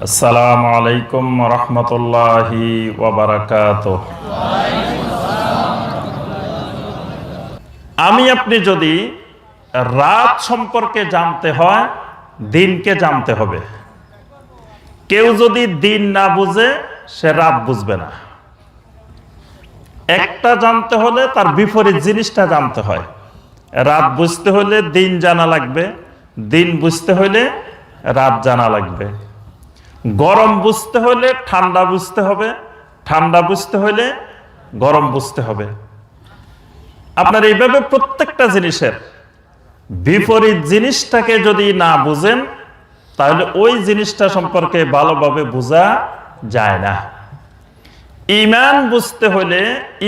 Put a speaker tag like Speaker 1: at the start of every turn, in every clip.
Speaker 1: আসসালামু আলাইকুম রহমতুল্লাহি ওয়া বারাকাতুহু। আমি আপনি যদি রাত সম্পর্কে জানতে হয়, দিনকে জানতে হবে। কেউ যদি দিন না বুঝে সে রাত বুঝবে না। একটা জানতে হলে তার বিপরীত জিনিসটা জানতে হয়। রাত বুঝতে হলে দিন জানা লাগবে, দিন বুঝতে হলে রাত জানা লাগবে। গরম বুঝতে হলে ঠান্ডা বুঝতে হবে, ঠান্ডা বুঝতে হলে গরম বুঝতে হবে। আপনার এইভাবে প্রত্যেকটা জিনিসের বিপরীত জিনিসটাকে যদি না বুঝেন, তাহলে ওই জিনিসটা সম্পর্কে ভালোভাবে বোঝা যায় না। ঈমান বুঝতে হলে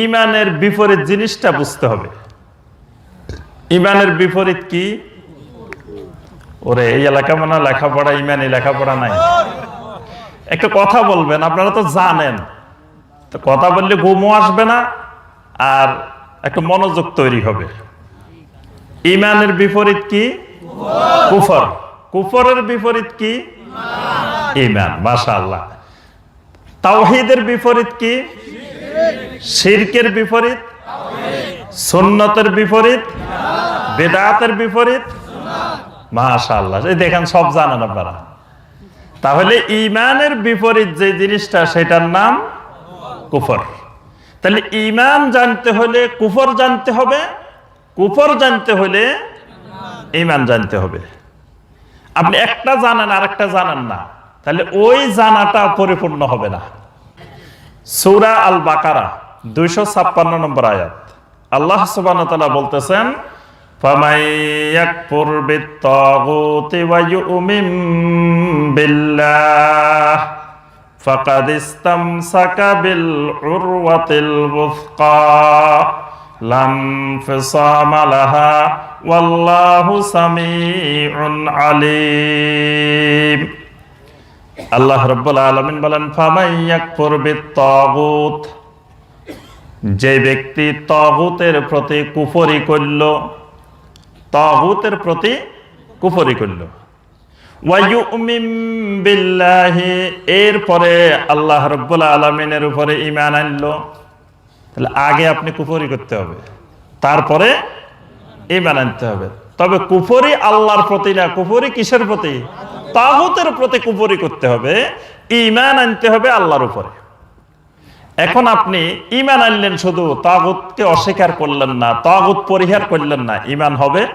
Speaker 1: ঈমানের বিপরীত জিনিসটা বুঝতে হবে। ঈমানের বিপরীত কি? ওরে এই এলাকা মানে লেখাপড়া, ঈমানি লেখাপড়া নাই। একটা কথা বলবেন, আপনারা তো জানেন, তো কথা বললে ঘুমও আসবে না আর একটা মনোযোগ তৈরি হবে। ঈমানের বিপরীত কি? কুফর। কুফরের বিপরীত কি? ঈমান। মাশাআল্লাহ। তাওহীদের বিপরীত কি? শিরকের বিপরীত সুন্নতের বিপরীত বিদআতের বিপরীত মাশাআল্লাহ। এই দেখেন সব জানেন আপনারা। তাহলে ঈমানের বিপরীত যে জিনিসটা সেটার নাম কুফর। তাহলে ঈমান জানতে হলে কুফর জানতে হবে, কুফর জানতে হলে ঈমান জানতে হবে। আপনি একটা জানেন আর একটা জানেন না, তাহলে ওই জানাটা পরিপূর্ণ হবে না। সূরা আল বাকারা 256 নম্বর আয়াত, আল্লাহ সুবহানাহু ওয়া তাআলা বলতেছেন, ফামাই ইয়াকফুর বিত-তাগুতি ওয়া ইউমিন বিল্লাহ ফাকাদ ইসতামসাকা বিল উরওয়াতিল ওয়াসকা লা ইনফিসামা লাহা ওয়াল্লাহু সামিউন আলিম। আল্লাহ রাব্বুল আলামিন বলেন, ফামাই ইয়াকফুর বিত-তাগুত, যে ব্যক্তি তাগুতের প্রতি কুফরি করল, তাগুতের প্রতি কুফরি করল, ওয়া ইউমিন বিল্লাহি, এরপরে আল্লাহ রাব্বুল আলামিনের উপরে ঈমান আনলো। তাহলে আগে আপনি কুফরি করতে হবে, তারপরে ঈমান আনতে হবে। তবে কুফরি আল্লাহর প্রতি না, কুফরি কিসের প্রতি? তাগুতের প্রতি কুফরি করতে হবে, ঈমান আনতে হবে আল্লাহর উপরে। এখন আপনি ঈমান আনলেন, শুধু তাগুতকে অস্বীকার করলেন না, তাগুত পরিহার করলেন না, ঈমান হবে না।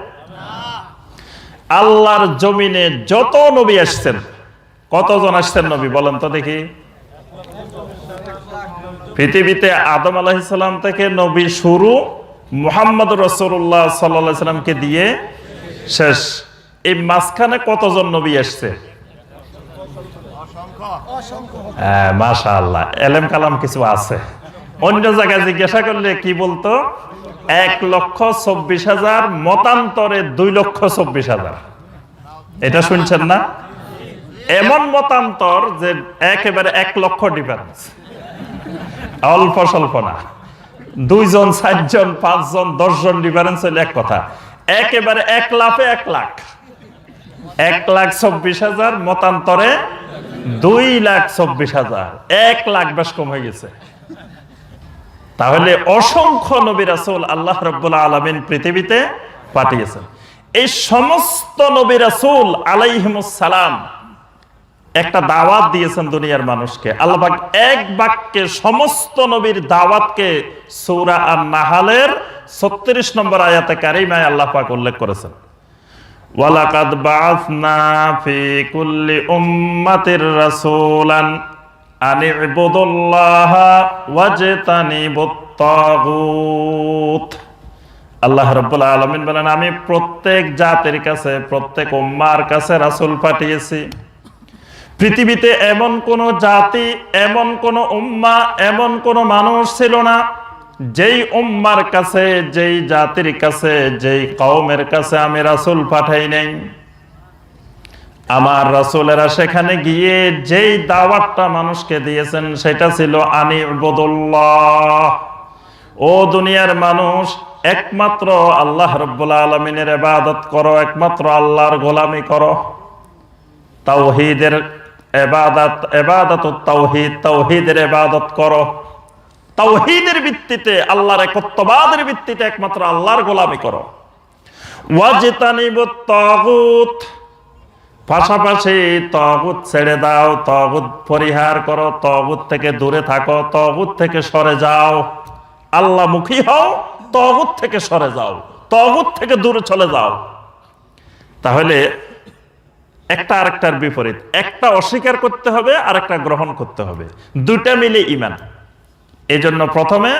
Speaker 1: আল্লাহর জমিনে যত নবী আসছেন, কতজন আসছেন নবী বলেন তো দেখি? পৃথিবীতে আদম আলাইহিস সালাম থেকে নবী শুরু, মুহাম্মদ রাসূলুল্লাহ সাল্লাল্লাহু আলাইহি সাল্লামকে দিয়ে শেষ। এই মাঝখানে কতজন নবী আসছে? মাশাআল্লাহ, এলেম কালাম কিছু আছে। অন্য জায়গায় জিজ্ঞাসা করলে কি বলতো? 1,24,000, মতান্তরে 2,24,000। এটা শুনছেন না? এমন মতান্তর যে একেবারে 1 লক্ষ ডিফারেন্স, অল্প স্বল্প না। 2 জন, 4 জন, 5 জন, 10 জন ডিফারেন্স হলে এক কথা, একেবারে 1 লাফে 1 লাখ। 1,24,000 মতান্তরে 2,24,000, 1 লাখ বেশ কম হয়ে গেছে। তাহলে অসংখ্য নবী রাসূল আল্লাহ রাব্বুল আলামিন পৃথিবীতে পাঠিয়েছেন। এই সমস্ত নবী রাসূল আলাইহিমুস সালাম একটা দাওয়াত দিয়েছেন দুনিয়ার মানুষকে। আল্লাহ পাক এক বাক্যে সমস্ত নবীর দাওয়াতকে সূরা আন-নাহলের 36 নম্বর আয়াতে কারিমায় আল্লাহ পাক উল্লেখ করেছেন, ওয়ালাকাদ বাআসনা ফি কুল্লি উম্মাতির রাসূলান আনি ইবুদুল্লাহা ওয়াজতানিবুত তাগুত। আল্লাহ রাব্বুল আলামিন বলেন, আমি প্রত্যেক জাতির কাছে, প্রত্যেক উম্মার কাছে রাসূল পাঠিয়েছি। পৃথিবীতে এমন কোন জাতি, এমন কোন উম্মাহ, এমন কোন মানুষ ছিল না যেই উম্মার কাছে, যেই জাতির কাছে, যেই কওমের কাছে আমি রাসূল পাঠাই নাই। আমার রাসূলেরা সেখানে গিয়ে যেই দাওয়াতটা মানুষকে দিয়েছেন সেটা ছিল আনি ইবুদুল্লাহ, ও দুনিয়ার মানুষ, একমাত্র আল্লাহ রাব্বুল আলামিনের ইবাদত করো, একমাত্র আল্লাহর গোলামি করো। তাওহীদের ইবাদাতুত তাওহীদ, তাওহীদের ইবাদত করো। তাওহীদের ভিত্তিতে, আল্লাহর একত্ববাদের ভিত্তিতে একমাত্র আল্লাহর গোলামি করো। ওয়াজতানিবুত তাগুত, পাশাপাশি তাগুত ছেড়ে দাও, তাগুত পরিহার করো, তাগুত থেকে দূরে থাকো, তাগুত থেকে সরে যাও। আল্লাহমুখী হও, তাগুত থেকে সরে যাও, তাগুত থেকে দূরে চলে যাও। তাহলে একটা আরেকটার বিপরীত, একটা অস্বীকার করতে হবে আর একটা গ্রহণ করতে হবে, দুটা মিলে ঈমান। এই জন্য প্রথমে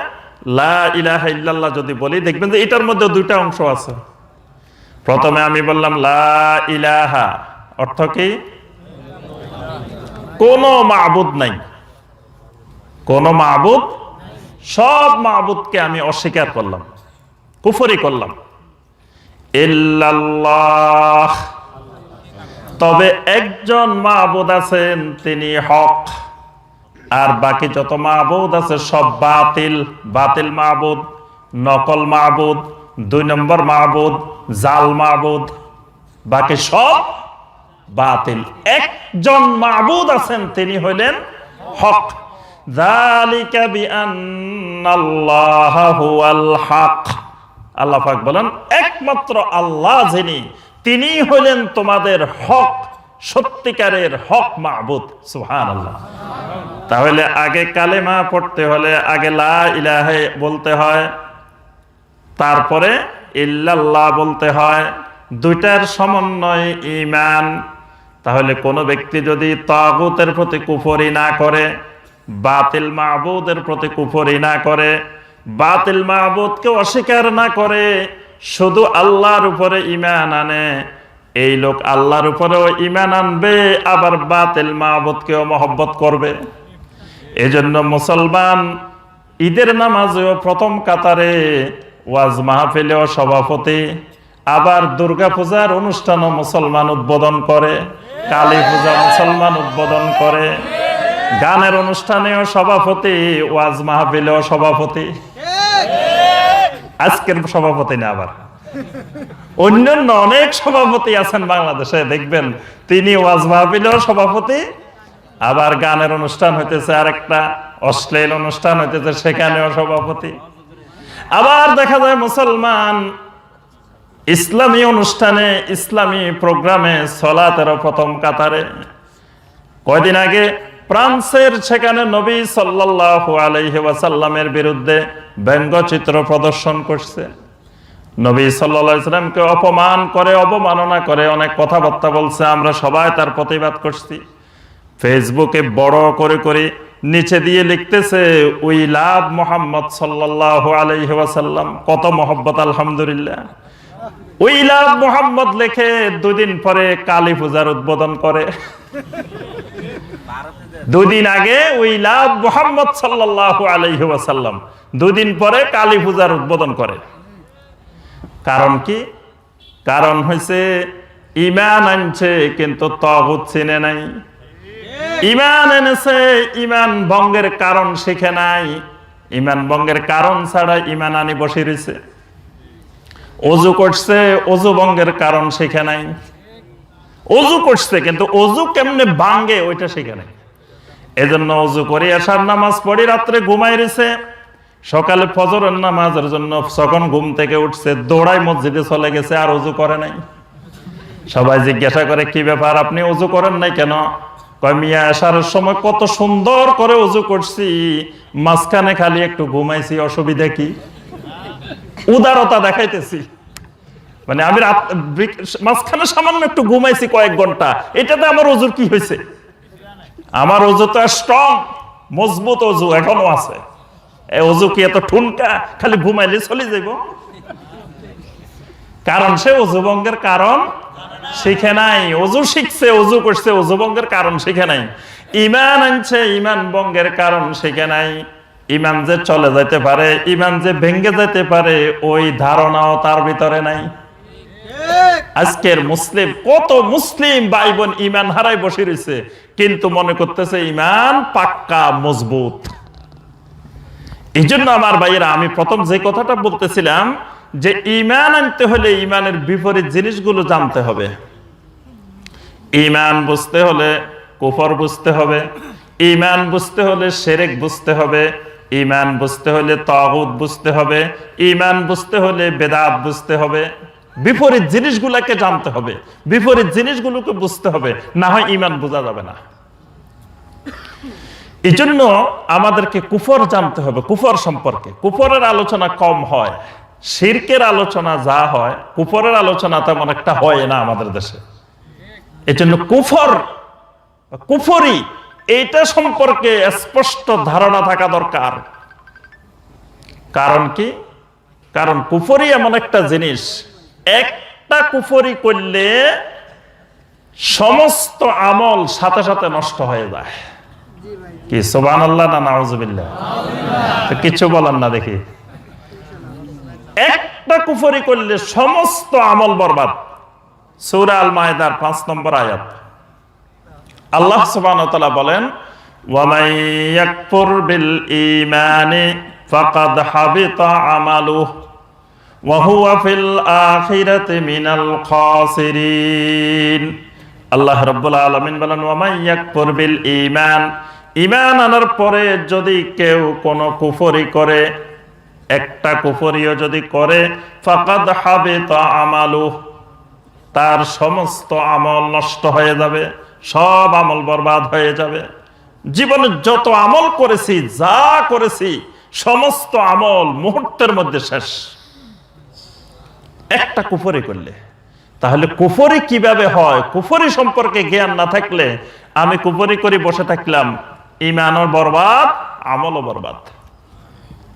Speaker 1: লা ইলাহা ইল্লাল্লাহ যদি বলি, দেখবেন যে এটার মধ্যে দুইটা অংশ আছে। প্রথমে আমি বললাম লা ইলাহা, অর্থ কি? কোনো মাবুদ নাই, কোনো মাবুদ, সব মাবুদকে আমি অস্বীকার করলাম, কুফরি করলাম। ইল্লাল্লাহ, তবে একজন মাবুদ আছেন, তিনি হক, আর বাকি যত মাবুদ আছে সব বাতিল। বাতিল মাবুদ, নকল মাবুদ, 2 নম্বর মাবুদ, জাল মাবুদ, বাকি সব বাতিল। একজন মাবুদ আছেন, তিনি হইলেন হক। যালিকা বিআন্নাল্লাহা হুয়াল হক। আল্লাহ পাক বলেন, একমাত্র আল্লাহ যিনি, তিনি হইলেন তোমাদের হক, সত্যিকারের হক মাবুদ। সুবহানাল্লাহ। তাহলে আগে কালেমা পড়তে হলে আগে লা ইলাহা বলতে হয়, তারপরে ইল্লাল্লাহ বলতে হয়, দুইটার সমন্বয় ঈমান। তাহলে কোনো ব্যক্তি যদি তাগুতের প্রতি কুফরি না করে, বাতিল মাবুদের প্রতি কুফরি না করে, বাতিল মাবুদকে অস্বীকার না করে, শুধু আল্লাহর উপরে ঈমান আনে, এই লোক আল্লাহর উপরেও ঈমান আনবে, আবার বাতিল মাবুদকেও মহব্বত করবে। এজন্য মুসলমান ঈদের নামাজেও প্রথম কাতারে, ওয়াজ মাহফিলেও সভাপতি, আবার দুর্গা পূজার অনুষ্ঠানও মুসলমান উদ্বোধন করে, কালী পূজা মুসলমান উদ্বোধন করে, গানের অনুষ্ঠানেও সভাপতি, ওয়াজ মাহফিলেও সভাপতি। আজকের সভাপতি না, আবার অন্যান্য অনেক সভাপতি আছেন বাংলাদেশে, দেখবেন তিনি ওয়াজ মাহফিলেও সভাপতি, আবার গানের অনুষ্ঠান হইতেছে, আরেকটা অশ্লীল অনুষ্ঠান হইতেছে, সেখানেও সভাপতি। আবার দেখা যায় মুসলমান ইসলামী অনুষ্ঠানে, ইসলামী প্রোগ্রামে, সালাতেরও প্রথম কাতারে। কয়দিন আগে ফ্রান্সের সেখানে নবী সাল্লাল্লাহু আলাইহি ওয়াসাল্লামের বিরুদ্ধে ব্যঙ্গচিত্র প্রদর্শন করছে। নবী সাল্লাল্লাহু আলাইহি ওয়াসাল্লামকে অপমান করে, অবমাননা করে অনেক কথাবার্তা বলছে, আমরা সবাই তার প্রতিবাদ করছি। ফেসবুকে বড় করে করে নিচে দিয়ে লিখতেছে, উই লাভ মুহাম্মদ সাল্লাল্লাহু আলাইহি ওয়াসাল্লাম। কত মহব্বত, আলহামদুলিল্লাহ। উই লাভ মুহাম্মদ লেখে 2 দিন পরে কালী পূজার উদ্বোধন করে। 2 দিন আগে উই লাভ মুহাম্মদ সাল্লাল্লাহু আলাইহি ওয়াসাল্লাম, 2 দিন পরে কালী পূজার উদ্বোধন করে। কারণ কি? কারণ হইছে ঈমান আনছে কিন্তু তাগুত চিনে নাই। ঈমান এনেছে, ঈমান ভঙ্গের কারণ শিখে নাই। ঈমান ভঙ্গের কারণ ছাড়া ঈমান আনি বসে রয়েছে। ওযু করছে, ওযু ভঙ্গের কারণ শিখে নাই। ওযু করছে কিন্তু ওযু কেমনে ভাঙে ওইটা শিখে নাই। এজন্য ওযু করে আসার নামাজ পড়ে রাত্রে ঘুমাই রয়েছে, সকালে ফজরের নামাজের জন্য যখন ঘুম থেকে উঠছে দৌড়াই মসজিদে চলে গেছে, আর ওযু করে নাই। সবাই জিজ্ঞাসা করে, কি ব্যাপার, আপনি ওযু করেন নাই কেন? কয়, মিয়া আসার সময় কত সুন্দর করে ওযু করছি, মাঝখানে খালি একটু ঘুমাইছি, অসুবিধা কি? উদারতা দেখাইতেছি, মানে আমি মাঝখানে সামান্য একটু ঘুমাইছি কয়েক ঘন্টা, এটাতে আমার ওযুর কি হয়েছে? আমার ওযু তো স্ট্রং, মজবুত ওযু এখনো আছে। এই ওযু কি এত ঠুনকা, খালি ঘুমাইলে চলে যাইব? কারণ সে ওযু ভঙ্গের কারণ শিখে নাই। ওযু শিখছে, ওযু করছে, ওযু ভঙ্গের কারণ শিখে নাই। ঈমান আনছে, ঈমান ভঙ্গের কারণ শিখে নাই। ঈমান যে চলে যেতে পারে, ঈমান যে ভেঙে যেতে পারে, ওই ধারণাও তার ভিতরে নাই। আজকের মুসলিম, কত মুসলিম ভাই বোন ঈমান হারাই বসে রয়েছে, কিন্তু মনে করতেছে ঈমান পাক্কা মজবুত। এই জন্য আমার ভাইয়েরা, আমি প্রথম যে কথাটা বলতেছিলাম যে ঈমান আনতে হলে ঈমানের বিপরীত জিনিসগুলো জানতে হবে। ঈমান বুঝতে হলে কুফর বুঝতে হবে, ঈমান বুঝতে হলে শিরক বুঝতে হবে, ঈমান বুঝতে হলে তাগুত বুঝতে হবে, ঈমান বুঝতে হলে বেদাত বুঝতে হবে। বিপরীত জিনিসগুলোকে জানতে হবে, বিপরীত জিনিসগুলোকে বুঝতে হবে, না হয় ঈমান বোঝা যাবে না। এই জন্য আমাদেরকে কুফর জানতে হবে। কুফর সম্পর্কে কুফরের আলোচনা কম হয়, শিরকের আলোচনা যা হয়, কুফরের আলোচনা তেমন একটা হয় না আমাদের দেশে। এই জন্য কুফরি এইটা সম্পর্কে স্পষ্ট ধারণা থাকা দরকার। কারণ কি? কারণ কুফরি এমন একটা জিনিস, একটা কুফরি করলে সমস্ত আমল সাথে সাথে নষ্ট হয়ে যায়। কি সুবহানাল্লাহ না নাউজুবিল্লাহ? কিছু বলেন না দেখি। একটা কুফরি করলে সমস্ত আমল বরবাদ। সূরা আল মায়েদার 5 নম্বর আয়াত আল্লাহ সুবহানাহু ওয়া তাআলা বলেন, ওয়া মান ইয়াকফুর বিল ঈমানি ফাকাদ হাবিতা আমালুহু ওয়া হুয়া ফিল আখিরাতি মিনাল খাসিরিন। আল্লাহ রাব্বুল আলামিন বলেন, ওয়া মান ইয়াকফুর বিল ঈমান, ঈমান আনার পরে যদি কেউ কোনো কুফরি করে, একটা কুফরিও যদি করে, ফাকাদ হাবিতা আমালুহু, তার সমস্ত আমল নষ্ট হয়ে যাবে, সব আমল বরবাদ হয়ে যাবে। জীবনে যত আমল করেছি, যা করেছি, সমস্ত আমল মুহূর্তের মধ্যে শেষ একটা কুফরি করলে। তাহলে কুফরি কিভাবে হয়? কুফরি সম্পর্কে জ্ঞান না থাকলে আমি কুফরি করে বসে থাকলাম, ঈমানও বরবাদ, আমলও বরবাদ।